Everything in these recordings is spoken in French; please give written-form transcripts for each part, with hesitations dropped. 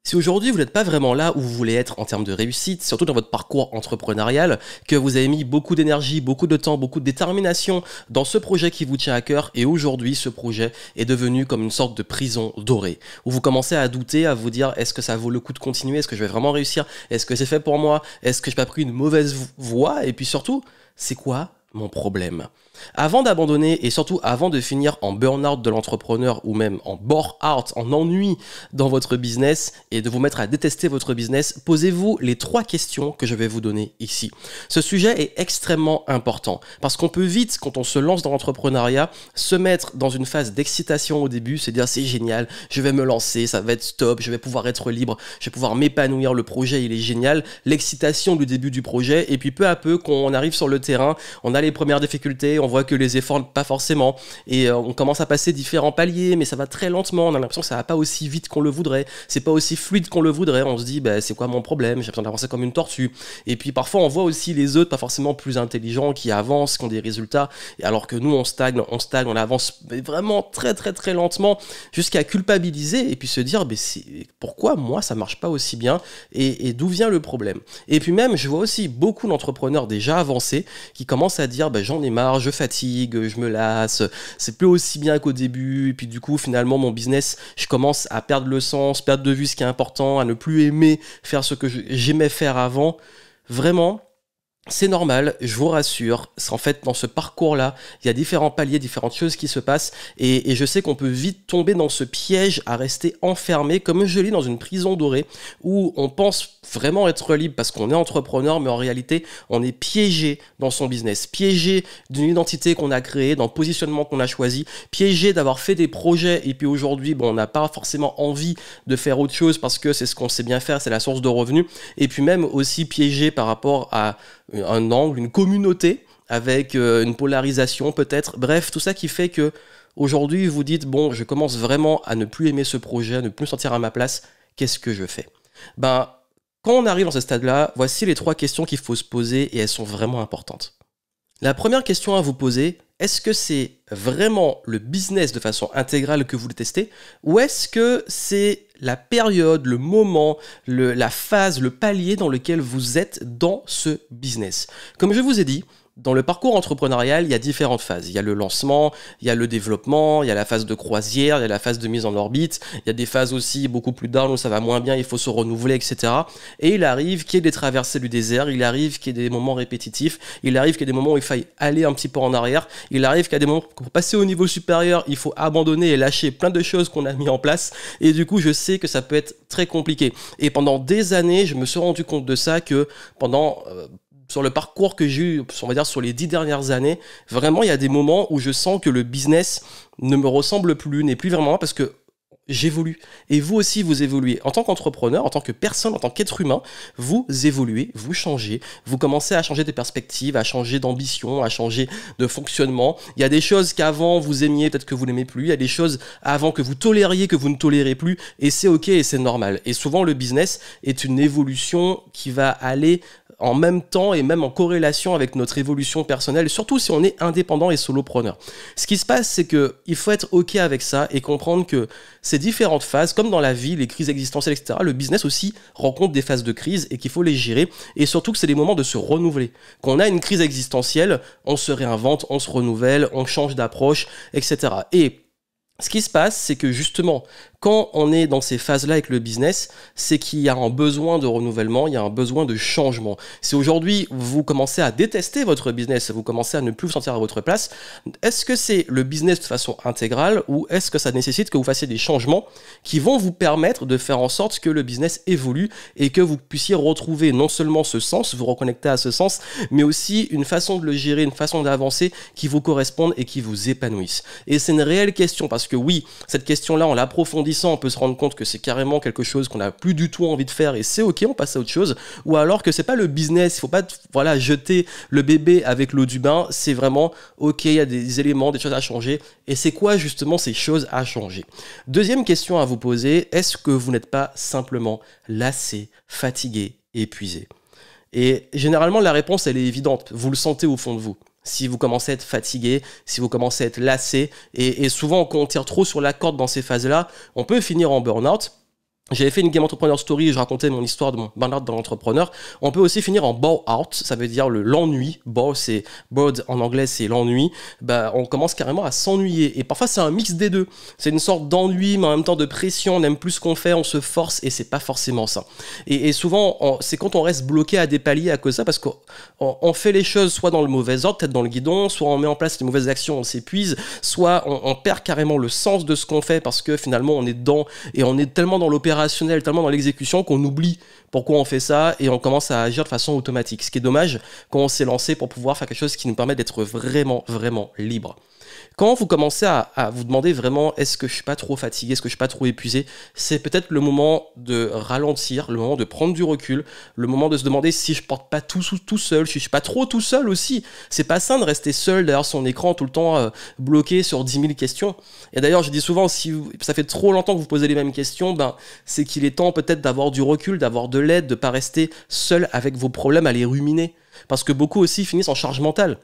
Si aujourd'hui vous n'êtes pas vraiment là où vous voulez être en termes de réussite, surtout dans votre parcours entrepreneurial, que vous avez mis beaucoup d'énergie, beaucoup de temps, beaucoup de détermination dans ce projet qui vous tient à cœur et aujourd'hui ce projet est devenu comme une sorte de prison dorée où vous commencez à douter, à vous dire est-ce que ça vaut le coup de continuer, est-ce que je vais vraiment réussir, est-ce que c'est fait pour moi, est-ce que j'ai pas pris une mauvaise voie et puis surtout c'est quoi mon problème? Avant d'abandonner et surtout avant de finir en burn-out de l'entrepreneur ou même en bore-out, en ennui dans votre business et de vous mettre à détester votre business, posez-vous les 3 questions que je vais vous donner ici. Ce sujet est extrêmement important parce qu'on peut vite, quand on se lance dans l'entrepreneuriat, se mettre dans une phase d'excitation au début, se dire c'est génial, je vais me lancer, ça va être top, je vais pouvoir être libre, je vais pouvoir m'épanouir, le projet il est génial, l'excitation du début du projet et puis peu à peu quand on arrive sur le terrain, on a les premières difficultés, on voit que les efforts pas forcément et on commence à passer différents paliers mais ça va très lentement, on a l'impression que ça va pas aussi vite qu'on le voudrait, c'est pas aussi fluide qu'on le voudrait, on se dit bah, c'est quoi mon problème, j'ai besoin d'avancer comme une tortue et puis parfois on voit aussi les autres pas forcément plus intelligents qui avancent, qui ont des résultats et alors que nous on stagne, on avance vraiment très lentement jusqu'à culpabiliser et puis se dire bah, pourquoi moi ça marche pas aussi bien et d'où vient le problème. Et puis même je vois aussi beaucoup d'entrepreneurs déjà avancés qui commencent à dire bah, j'en ai marre, je fatigue, je me lasse, c'est plus aussi bien qu'au début, et puis du coup finalement mon business, je commence à perdre le sens, perdre de vue ce qui est important, à ne plus aimer faire ce que j'aimais faire avant. Vraiment, c'est normal, je vous rassure, en fait dans ce parcours-là, il y a différents paliers, différentes choses qui se passent et je sais qu'on peut vite tomber dans ce piège à rester enfermé, comme je lis dans une prison dorée, où on pense vraiment être libre parce qu'on est entrepreneur, mais en réalité on est piégé dans son business, piégé d'une identité qu'on a créée, d'un positionnement qu'on a choisi, piégé d'avoir fait des projets et puis aujourd'hui bon, on n'a pas forcément envie de faire autre chose parce que c'est ce qu'on sait bien faire, c'est la source de revenus, et puis même aussi piégé par rapport à un angle, une communauté avec une polarisation peut-être, bref, tout ça qui fait que aujourd'hui vous dites bon, je commence vraiment à ne plus aimer ce projet, à ne plus me sentir à ma place, qu'est-ce que je fais? Ben, quand on arrive dans ce stade-là, voici les 3 questions qu'il faut se poser et elles sont vraiment importantes. La première question à vous poser, est-ce que c'est vraiment le business de façon intégrale que vous le testez ou est-ce que c'est la période, le moment, la phase, le palier dans lequel vous êtes dans ce business? Comme je vous ai dit, dans le parcours entrepreneurial, il y a différentes phases. Il y a le lancement, il y a le développement, il y a la phase de croisière, il y a la phase de mise en orbite, il y a des phases aussi beaucoup plus down où ça va moins bien, il faut se renouveler, etc. Et il arrive qu'il y ait des traversées du désert, il arrive qu'il y ait des moments répétitifs, il arrive qu'il y ait des moments où il faille aller un petit peu en arrière, il arrive qu'il y a des moments pour passer au niveau supérieur, il faut abandonner et lâcher plein de choses qu'on a mis en place. Et du coup, je sais que ça peut être très compliqué. Et pendant des années, je me suis rendu compte de ça que pendant... sur le parcours que j'ai eu, on va dire sur les 10 dernières années, vraiment il y a des moments où je sens que le business ne me ressemble plus, n'est plus vraiment moi parce que j'évolue. Et vous aussi, vous évoluez. En tant qu'entrepreneur, en tant que personne, en tant qu'être humain, vous évoluez, vous changez, vous commencez à changer de perspective, à changer d'ambition, à changer de fonctionnement. Il y a des choses qu'avant vous aimiez, peut-être que vous n'aimez plus. Il y a des choses avant que vous tolériez, que vous ne tolérez plus. Et c'est ok et c'est normal. Et souvent, le business est une évolution qui va aller en même temps et même en corrélation avec notre évolution personnelle, surtout si on est indépendant et solopreneur. Ce qui se passe, c'est qu'il faut être ok avec ça et comprendre que ces différentes phases, comme dans la vie, les crises existentielles, etc., le business aussi rencontre des phases de crise et qu'il faut les gérer et surtout que c'est des moments de se renouveler. Quand on a une crise existentielle, on se réinvente, on se renouvelle, on change d'approche, etc. Et ce qui se passe, c'est que justement, quand on est dans ces phases-là avec le business, c'est qu'il y a un besoin de renouvellement, il y a un besoin de changement. Si aujourd'hui, vous commencez à détester votre business, vous commencez à ne plus vous sentir à votre place, est-ce que c'est le business de façon intégrale ou est-ce que ça nécessite que vous fassiez des changements qui vont vous permettre de faire en sorte que le business évolue et que vous puissiez retrouver non seulement ce sens, vous reconnecter à ce sens, mais aussi une façon de le gérer, une façon d'avancer qui vous corresponde et qui vous épanouisse. Et c'est une réelle question parce que oui, cette question-là, en l'approfondissant, on peut se rendre compte que c'est carrément quelque chose qu'on n'a plus du tout envie de faire et c'est ok, on passe à autre chose. Ou alors que c'est pas le business, il faut pas jeter le bébé avec l'eau du bain, c'est vraiment ok, il y a des éléments, des choses à changer. Et c'est quoi justement ces choses à changer? Deuxième question à vous poser, est-ce que vous n'êtes pas simplement lassé, fatigué, épuisé? Et généralement la réponse elle est évidente, vous le sentez au fond de vous. Si vous commencez à être fatigué, si vous commencez à être lassé, et souvent quand on tire trop sur la corde dans ces phases-là, on peut finir en burn-out. J'avais fait une Game Entrepreneur Story, je racontais mon histoire de mon burn-out dans l'entrepreneur. On peut aussi finir en bore-out, ça veut dire l'ennui. Bore, c'est bored en anglais, c'est l'ennui. Bah, on commence carrément à s'ennuyer. Et parfois, c'est un mix des deux. C'est une sorte d'ennui, mais en même temps de pression. On n'aime plus ce qu'on fait, on se force, et c'est pas forcément ça. Et souvent, c'est quand on reste bloqué à des paliers à cause de ça, parce qu'on fait les choses soit dans le mauvais ordre, peut-être dans le guidon, soit on met en place les mauvaises actions, on s'épuise, soit on perd carrément le sens de ce qu'on fait, parce que finalement, on est dedans, et on est tellement dans l'opérationnel, tellement dans l'exécution qu'on oublie pourquoi on fait ça et on commence à agir de façon automatique. Ce qui est dommage quand on s'est lancé pour pouvoir faire quelque chose qui nous permet d'être vraiment, vraiment libre. Quand vous commencez à vous demander vraiment est-ce que je suis pas trop fatigué, est-ce que je suis pas trop épuisé, c'est peut-être le moment de ralentir, le moment de prendre du recul, le moment de se demander si je porte pas tout seul, si je suis pas trop tout seul aussi. C'est pas sain de rester seul derrière son écran tout le temps bloqué sur 10 000 questions. Et d'ailleurs, je dis souvent, si ça fait trop longtemps que vous posez les mêmes questions, ben, c'est qu'il est temps peut-être d'avoir du recul, d'avoir de l'aide, de pas rester seul avec vos problèmes à les ruminer. Parce que beaucoup aussi finissent en charge mentale.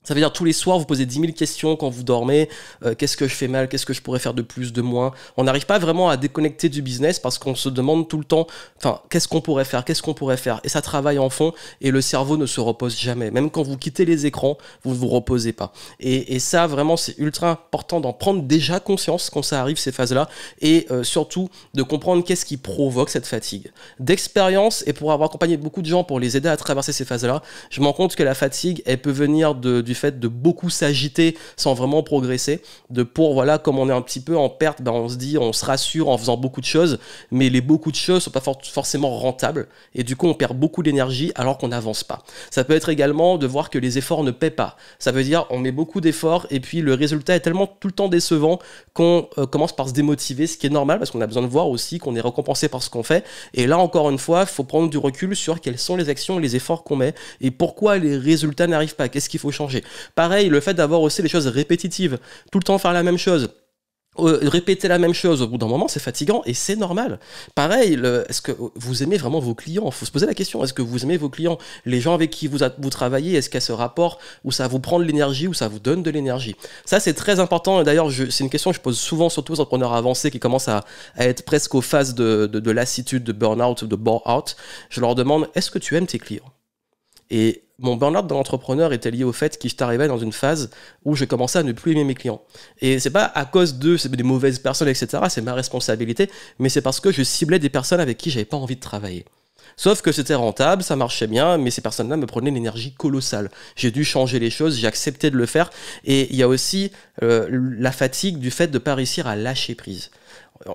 Ça veut dire tous les soirs, vous posez 10 000 questions quand vous dormez. Qu'est-ce que je fais mal? Qu'est-ce que je pourrais faire de plus, de moins? On n'arrive pas vraiment à déconnecter du business parce qu'on se demande tout le temps, enfin, qu'est-ce qu'on pourrait faire? Qu'est-ce qu'on pourrait faire? Et ça travaille en fond et le cerveau ne se repose jamais. Même quand vous quittez les écrans, vous ne vous reposez pas. Et ça, vraiment, c'est ultra important d'en prendre déjà conscience quand ça arrive, ces phases-là. Et surtout, de comprendre qu'est-ce qui provoque cette fatigue. D'expérience, et pour avoir accompagné beaucoup de gens pour les aider à traverser ces phases-là, je me rends compte que la fatigue, elle peut venir du fait de beaucoup s'agiter sans vraiment progresser, voilà, comme on est un petit peu en perte, ben on se dit, on se rassure en faisant beaucoup de choses, mais les beaucoup de choses sont pas forcément rentables, et du coup on perd beaucoup d'énergie alors qu'on n'avance pas. Ça peut être également de voir que les efforts ne paient pas. Ça veut dire on met beaucoup d'efforts et puis le résultat est tellement tout le temps décevant qu'on commence par se démotiver, ce qui est normal parce qu'on a besoin de voir aussi qu'on est récompensé par ce qu'on fait. Et là encore une fois, il faut prendre du recul sur quelles sont les actions et les efforts qu'on met et pourquoi les résultats n'arrivent pas, qu'est-ce qu'il faut changer. Pareil, le fait d'avoir aussi des choses répétitives, tout le temps faire la même chose, répéter la même chose, au bout d'un moment, c'est fatigant et c'est normal. Pareil, est-ce que vous aimez vraiment vos clients? Il faut se poser la question, est-ce que vous aimez vos clients? Les gens avec qui vous travaillez, est-ce qu'il y a ce rapport où ça vous prend de l'énergie, où ça vous donne de l'énergie? Ça, c'est très important. Et d'ailleurs, c'est une question que je pose souvent, surtout aux entrepreneurs avancés qui commencent à être presque aux phases de lassitude, de burn-out ou de bore-out. Je leur demande, est-ce que tu aimes tes clients? Et mon burn-out dans l'entrepreneur était lié au fait que j'étais arrivé dans une phase où je commençais à ne plus aimer mes clients. Et c'est pas à cause d'eux, c'est des mauvaises personnes, etc. C'est ma responsabilité, mais c'est parce que je ciblais des personnes avec qui j'avais pas envie de travailler. Sauf que c'était rentable, ça marchait bien, mais ces personnes-là me prenaient une énergie colossale. J'ai dû changer les choses, j'ai accepté de le faire. Et il y a aussi la fatigue du fait de ne pas réussir à lâcher prise.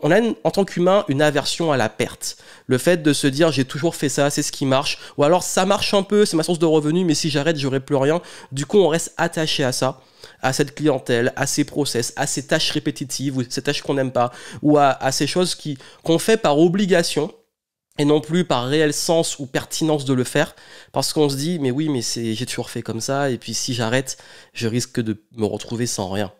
On a en tant qu'humain une aversion à la perte. Le fait de se dire j'ai toujours fait ça, c'est ce qui marche. Ou alors ça marche un peu, c'est ma source de revenus, mais si j'arrête, j'aurai plus rien. Du coup, on reste attaché à ça, à cette clientèle, à ces process, à ces tâches répétitives, ou ces tâches qu'on n'aime pas, ou à ces choses qu'on fait par obligation, et non plus par réel sens ou pertinence de le faire, parce qu'on se dit mais oui, mais j'ai toujours fait comme ça, et puis si j'arrête, je risque de me retrouver sans rien.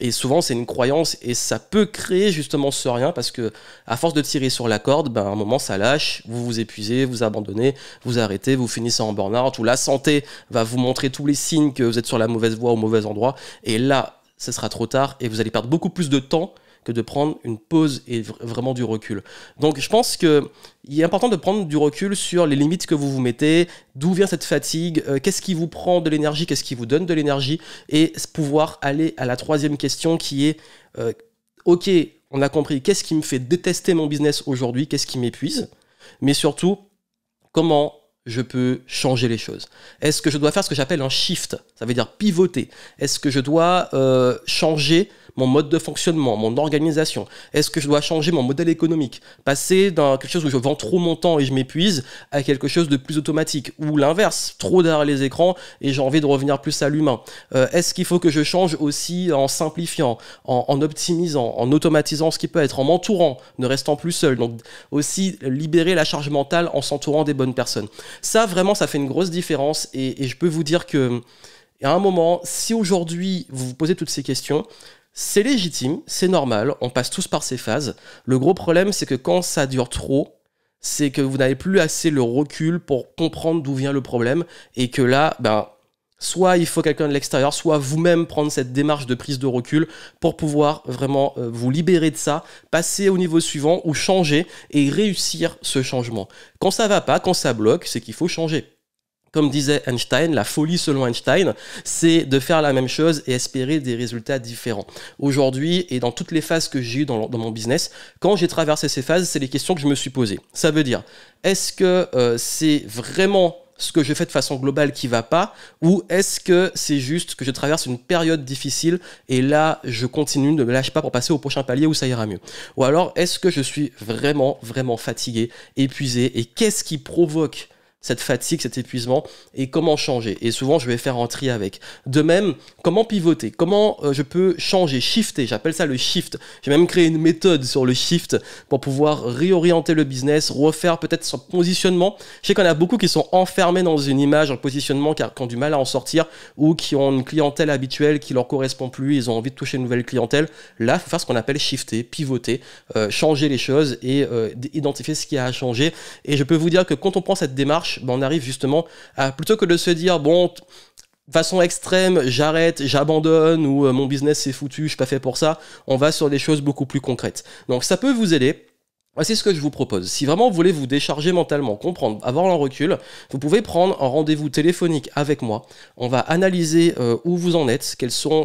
Et souvent, c'est une croyance et ça peut créer justement ce rien parce que à force de tirer sur la corde, ben, à un moment, ça lâche, vous vous épuisez, vous abandonnez, vous arrêtez, vous finissez en burn-out ou la santé va vous montrer tous les signes que vous êtes sur la mauvaise voie au mauvais endroit. Et là, ce sera trop tard et vous allez perdre beaucoup plus de temps que de prendre une pause et vraiment du recul. Donc je pense qu'il est important de prendre du recul sur les limites que vous vous mettez, d'où vient cette fatigue, qu'est-ce qui vous prend de l'énergie, qu'est-ce qui vous donne de l'énergie, et pouvoir aller à la troisième question qui est ok, on a compris, qu'est-ce qui me fait détester mon business aujourd'hui, qu'est-ce qui m'épuise, mais surtout, comment je peux changer les choses. Est-ce que je dois faire ce que j'appelle un shift? Ça veut dire pivoter. Est-ce que je dois changer mon mode de fonctionnement, mon organisation? Est-ce que je dois changer mon modèle économique? Passer dans quelque chose où je vends trop mon temps et je m'épuise à quelque chose de plus automatique? Ou l'inverse, trop derrière les écrans et j'ai envie de revenir plus à l'humain? Est-ce qu'il faut que je change aussi en simplifiant, en optimisant, en automatisant ce qui peut être, en m'entourant, ne restant plus seul? Donc aussi libérer la charge mentale en s'entourant des bonnes personnes. Ça, vraiment, ça fait une grosse différence et je peux vous dire que à un moment, si aujourd'hui vous vous posez toutes ces questions, c'est légitime, c'est normal, on passe tous par ces phases. Le gros problème, c'est que quand ça dure trop, c'est que vous n'avez plus assez le recul pour comprendre d'où vient le problème et que là, ben, soit il faut quelqu'un de l'extérieur, soit vous-même prendre cette démarche de prise de recul pour pouvoir vraiment vous libérer de ça, passer au niveau suivant ou changer et réussir ce changement. Quand ça va pas, quand ça bloque, c'est qu'il faut changer. Comme disait Einstein, la folie selon Einstein, c'est de faire la même chose et espérer des résultats différents. Aujourd'hui, et dans toutes les phases que j'ai eues dans mon business, quand j'ai traversé ces phases, c'est les questions que je me suis posées. Ça veut dire, est-ce que c'est vraiment ce que je fais de façon globale qui va pas, ou est-ce que c'est juste que je traverse une période difficile et là, je continue, ne me lâche pas pour passer au prochain palier où ça ira mieux? Ou alors, est-ce que je suis vraiment, vraiment fatigué, épuisé, et qu'est-ce qui provoque cette fatigue, cet épuisement, et comment changer? Et souvent, je vais faire un tri avec. De même, comment pivoter? Comment je peux changer, shifter? J'appelle ça le shift. J'ai même créé une méthode sur le shift pour pouvoir réorienter le business, refaire peut-être son positionnement. Je sais qu'il y en a beaucoup qui sont enfermés dans une image, un positionnement, qui ont du mal à en sortir, ou qui ont une clientèle habituelle qui leur correspond plus, ils ont envie de toucher une nouvelle clientèle. Là, il faut faire ce qu'on appelle shifter, pivoter, changer les choses et identifier ce qui a à changer. Et je peux vous dire que quand on prend cette démarche, on arrive justement à, plutôt que de se dire, bon, de façon extrême, j'arrête, j'abandonne, ou mon business c'est foutu, je suis pas fait pour ça, on va sur des choses beaucoup plus concrètes. Donc ça peut vous aider. Voici ce que je vous propose. Si vraiment vous voulez vous décharger mentalement, comprendre, avoir un recul, vous pouvez prendre un rendez-vous téléphonique avec moi. On va analyser où vous en êtes,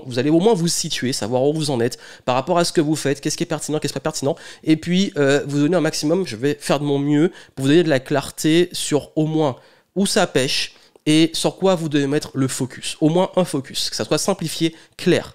vous allez au moins vous situer, savoir où vous en êtes par rapport à ce que vous faites, qu'est-ce qui est pertinent, qu'est-ce qui n'est pas pertinent, et puis vous donner un maximum, je vais faire de mon mieux pour vous donner de la clarté sur au moins où ça pêche et sur quoi vous devez mettre le focus. Au moins un focus, que ça soit simplifié, clair.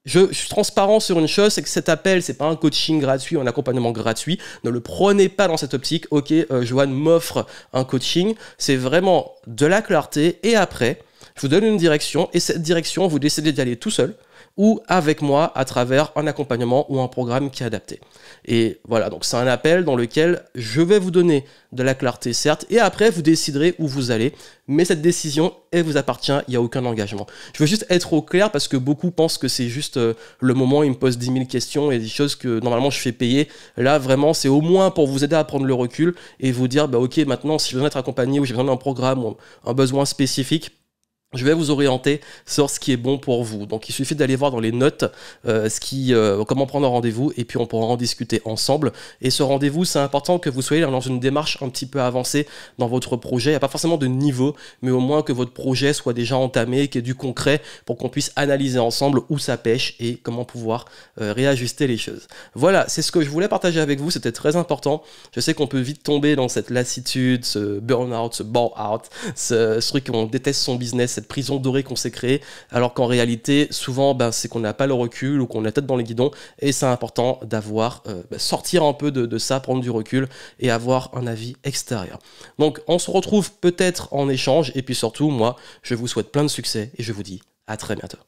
Je suis transparent sur une chose, c'est que cet appel, c'est pas un coaching gratuit, un accompagnement gratuit. Ne le prenez pas dans cette optique. Ok, Johan m'offre un coaching. C'est vraiment de la clarté. Et après, je vous donne une direction. Et cette direction, vous décidez d'y aller tout seul ou avec moi à travers un accompagnement ou un programme qui est adapté. Et voilà, donc c'est un appel dans lequel je vais vous donner de la clarté, certes, et après vous déciderez où vous allez, mais cette décision, elle vous appartient, il n'y a aucun engagement. Je veux juste être au clair parce que beaucoup pensent que c'est juste le moment où ils me posent 10 000 questions et des choses que normalement je fais payer. Là, vraiment, c'est au moins pour vous aider à prendre le recul et vous dire, bah ok, maintenant, si je veux être accompagné ou j'ai besoin d'un programme ou un besoin spécifique, je vais vous orienter sur ce qui est bon pour vous. Donc, il suffit d'aller voir dans les notes comment prendre un rendez-vous et puis on pourra en discuter ensemble. Et ce rendez-vous, c'est important que vous soyez dans une démarche un petit peu avancée dans votre projet. Il n'y a pas forcément de niveau, mais au moins que votre projet soit déjà entamé, qu'il y ait du concret pour qu'on puisse analyser ensemble où ça pêche et comment pouvoir réajuster les choses. Voilà, c'est ce que je voulais partager avec vous. C'était très important. Je sais qu'on peut vite tomber dans cette lassitude, ce burn-out, ce bore-out, ce truc où on déteste son business, cette prison dorée qu'on s'est créée, alors qu'en réalité, souvent, c'est qu'on n'a pas le recul ou qu'on a la tête dans les guidons, et c'est important d'avoir, sortir un peu de ça, prendre du recul et avoir un avis extérieur. Donc, on se retrouve peut-être en échange, et puis surtout, moi, je vous souhaite plein de succès et je vous dis à très bientôt.